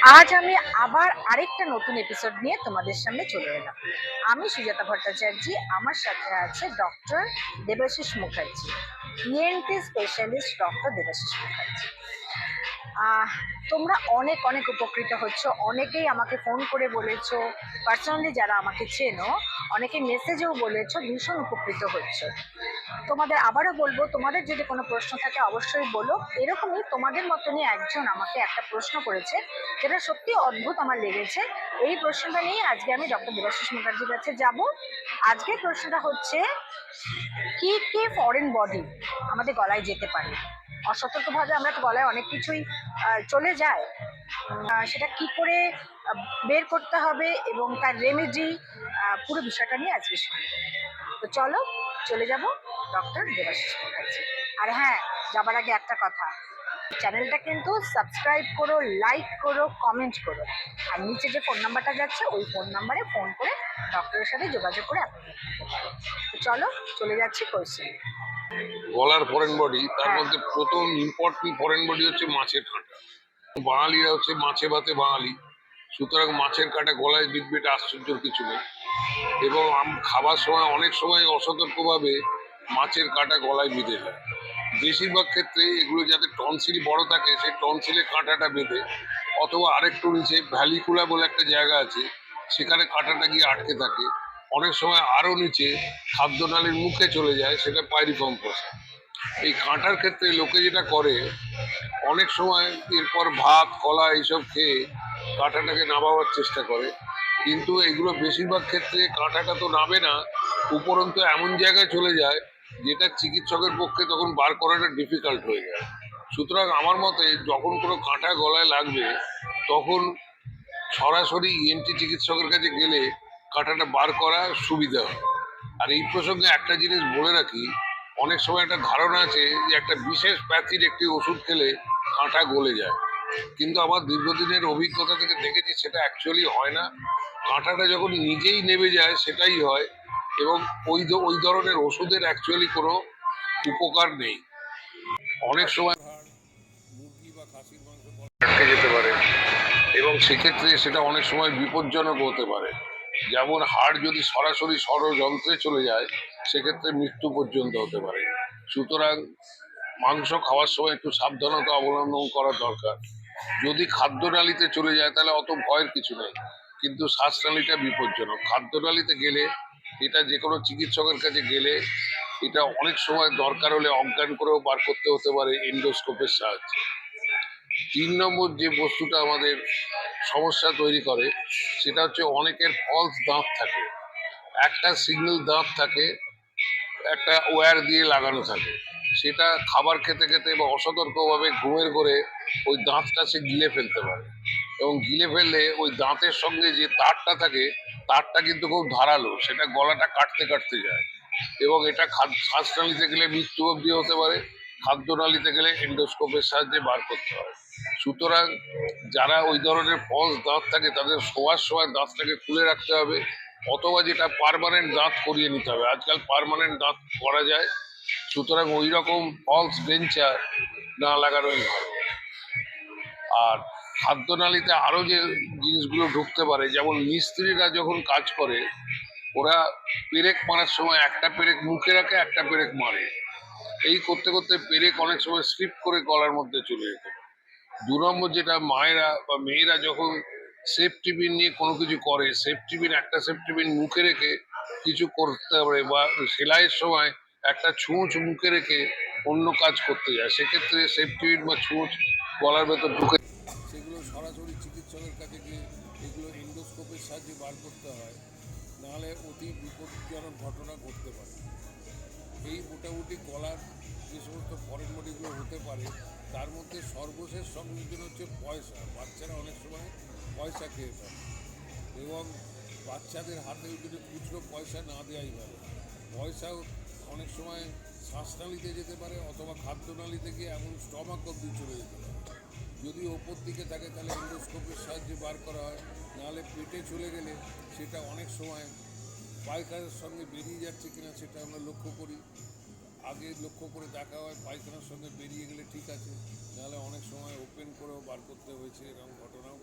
আজ আমি আবার আরেকটা নতুন এপিসোড নিয়ে তোমাদের সামনে চলে এলাম। আমি সুজাতা ভট্টাচার্য, আমার সাথে আছে doctor Debashis Mukherjee, ENT specialist doctor Debashis Mukherjee. তোমরা অনেক অনেক উপকৃত হচ্ছ, অনেকেই আমাকে ফোন করে বলেছো, পার্সোনালি যারা আমাকে চেনো অনেকে মেসেজেও বলেছো ভীষণ উপকৃত হচ্ছে। তোমাদের আবারও বলবো, তোমাদের যদি কোনো প্রশ্ন থাকে অবশ্যই বলো। এরকমই তোমাদের মতনই একজন আমাকে একটা প্রশ্ন করেছে, যেটা সত্যি অদ্ভুত আমার লেগেছে। এই প্রশ্নটা নিয়ে আজকে আমি ডক্টর দেবাশিস মুখার্জির কাছে যাব। আজকের প্রশ্নটা হচ্ছে, কি কি ফরেন বডি আমাদের গলায় যেতে পারে? অসতর্কভাবে আমরা তো গলায় অনেক কিছুই চলে যায়, সেটা কি করে বের করতে হবে এবং তার রেমেডি, পুরো বিষয়টা নিয়ে আজকে শুনবো। তো চলো চলে যাব ডক্টর দেবাশিস মুখার্জি। আর হ্যাঁ, যাবার আগে একটা কথা, চ্যানেলটা কিন্তু সাবস্ক্রাইব করো, লাইক করো, কমেন্ট করো। আর নিচে যে ফোন নাম্বারটা যাচ্ছে ওই ফোন নাম্বারে ফোন করে ডক্টরের সাথে যোগাযোগ করে অ্যাপয়েন্টমেন্ট নিতে পারো। তো চলো চলে যাচ্ছি কোয়েশ্চেন। গলার ফরেন বডি, তার মধ্যে প্রথম ইম্পর্টেন্ট ফরেন বডি হচ্ছে মাছের কাঁটা। বাঙালিরা হচ্ছে মাছে ভাতে বাঙালি, সুতরাং মাছের কাঁটা গলায় বিঁধবে, এটা আশ্চর্যের কিছু নেই। এবং খাবার সময় অনেক সময় অসতর্কভাবে মাছের কাঁটা গলায় বেঁধে যায়। বেশিরভাগ ক্ষেত্রে এগুলো যাতে টনসিল বড় থাকে, সেই টনসিলে কাঁটাটা বেঁধে, অথবা আরেকটু নিচে ভ্যালিকুলা বলে একটা জায়গা আছে, সেখানে কাঁটাটা গিয়ে আটকে থাকে। অনেক সময় আরও নিচে খাদ্যনালীর মুখে চলে যায়, সেটা পাইরিফর্ম প্রসেস। এই কাঁটার ক্ষেত্রে লোকে যেটা করে, অনেক সময় এরপর ভাত কলা এইসব খেয়ে কাঁটাটাকে নামাবার চেষ্টা করে, কিন্তু এগুলো বেশিরভাগ ক্ষেত্রে কাঁটাটা তো নামে না, উপরন্তু এমন জায়গায় চলে যায় যেটা চিকিৎসকের পক্ষে তখন বার করাটা ডিফিকাল্ট হয়ে যায়। সুতরাং আমার মতে যখন কোনো কাঁটা গলায় লাগবে, তখন সরাসরি ইএনটি চিকিৎসকের কাছে গেলে কাঁটাটা বার করা সুবিধা হয়। আর এই প্রসঙ্গে একটা জিনিস বলে রাখি, অনেক সময় একটা ধারণা আছে যে একটা বিশেষ প্যাথির একটি ওষুধ খেলে কাঁটা গলে যায়, কিন্তু আমার দীর্ঘদিনের অভিজ্ঞতা থেকে দেখেছি সেটা অ্যাকচুয়ালি হয় না। কাঁটাটা যখন নিজেই নেমে যায় সেটাই হয়, এবং ওই ধরনের ওষুধের অ্যাকচুয়ালি কোনো উপকার নেই। অনেক সময় মুরগি বা খাসির মাংস আটকে যেতে পারে, এবং সেক্ষেত্রে সেটা অনেক সময় বিপজ্জনক হতে পারে। যেমন হাড় যদি সরাসরি ষড়যন্ত্রে চলে যায়, সেক্ষেত্রে মৃত্যু পর্যন্ত হতে পারে। সুতরাং মাংস খাওয়ার সময় একটু সাবধানতা অবলম্বন করা দরকার। যদি খাদ্যনালীতে চলে যায় তাহলে অত ভয়ের কিছু নেই, কিন্তু শ্বাসনালীটা বিপজ্জনক। খাদ্যনালীতে গেলে এটা যে কোনো চিকিৎসকের কাছে গেলে এটা অনেক সময় দরকার হলে অজ্ঞান করেও বার করতে হতে পারে এন্ডোস্কোপের সাহায্যে। 3 নম্বর যে বস্তুটা আমাদের সমস্যা তৈরি করে, সেটা হচ্ছে অনেকের ফলস দাঁত থাকে। একটা সিঙ্গেল দাঁত থাকে, একটা ওয়্যার দিয়ে লাগানো থাকে, সেটা খাবার খেতে খেতে বা অসতর্কভাবে ঘুমের ঘরে ওই দাঁতটা সে গিলে ফেলতে পারে, এবং গিলে ফেললে ওই দাঁতের সঙ্গে যে তারটা থাকে, তারটা কিন্তু খুব ধারালো, সেটা গলাটা কাটতে কাটতে যায়, এবং এটা শ্বাসনালীতে গেলে মৃত্যু অবধি হতে পারে। খাদ্যনালীতে গেলে এন্ডোস্কোপের সাহায্যে বার করতে হয়। সুতরাং যারা ওই ধরনের ফলস দাঁত থাকে তাদের শোয়ার সময় দাঁতটাকে খুলে রাখতে হবে, অথবা যেটা পার্মানেন্ট দাঁত করিয়ে নিতে হবে। আজকাল পার্মানেন্ট দাঁত করা যায়, সুতরাং ওই রকম ফলস ডেঞ্চার না লাগানোই ভালো। আর খাদ্যনালীতে আরও যে জিনিসগুলো ঢুকতে পারে, যেমন মিস্ত্রিরা যখন কাজ করে, ওরা পেরেক মারার সময় একটা পেরেক মুখে রাখে, একটা পেরেক মারে। এই করতে করতে পেরেক অনেক সময় স্লিপ করে গলার মধ্যে চলে যেত। 2 নম্বর যেটা, মায়েরা বা মেয়েরা যখন সেফটি পিন নিয়ে কোনো কিছু করে, সেফটি পিন একটা সেফটি পিন মুখে রেখে কিছু করতে পারে, বা সেলাইয়ের সময় একটা ছুঁচ মুখে রেখে অন্য কাজ করতে যায়, সেক্ষেত্রে সেফটি পিন বা ছুঁচ গলার ভেতর ঢুকে, সেগুলো সরাসরি চিকিৎসকের কাছে গিয়ে এগুলো এন্ডোস্কোপের সাহায্যে বার করতে হয়, নাহলে অতি বিপজ্জনক ঘটনা ঘটতে পারে। এই মোটামুটি গলার যে সমস্ত ফরেন বডিগুলো হতে পারে, তার মধ্যে সর্বশেষ সংযোজন হচ্ছে পয়সা। বাচ্চারা অনেক সময় পয়সা খেয়ে ফেলে, এবং বাচ্চাদের হাতে যদি খুচরো পয়সা না দেওয়াই ভালো। পয়সাও অনেক সময় শ্বাসনালীতে যেতে পারে, অথবা খাদ্যনালীতে গিয়ে এমন স্টমাক অব্দি চলে যেতে পারে। যদি ওপর দিকে থাকে তাহলে এন্ডোস্কোপের সাহায্যে বার করা হয়, নাহলে পেটে চলে গেলে সেটা অনেক সময় পায়খানার সঙ্গে বেরিয়ে যাচ্ছে কিনা সেটা আমরা লক্ষ্য করি। আগে লক্ষ্য করে দেখা হয়, পায়খানার সঙ্গে বেরিয়ে গেলে ঠিক আছে, নাহলে অনেক সময় ওপেন করেও বার করতে হয়েছে, এরকম ঘটনাও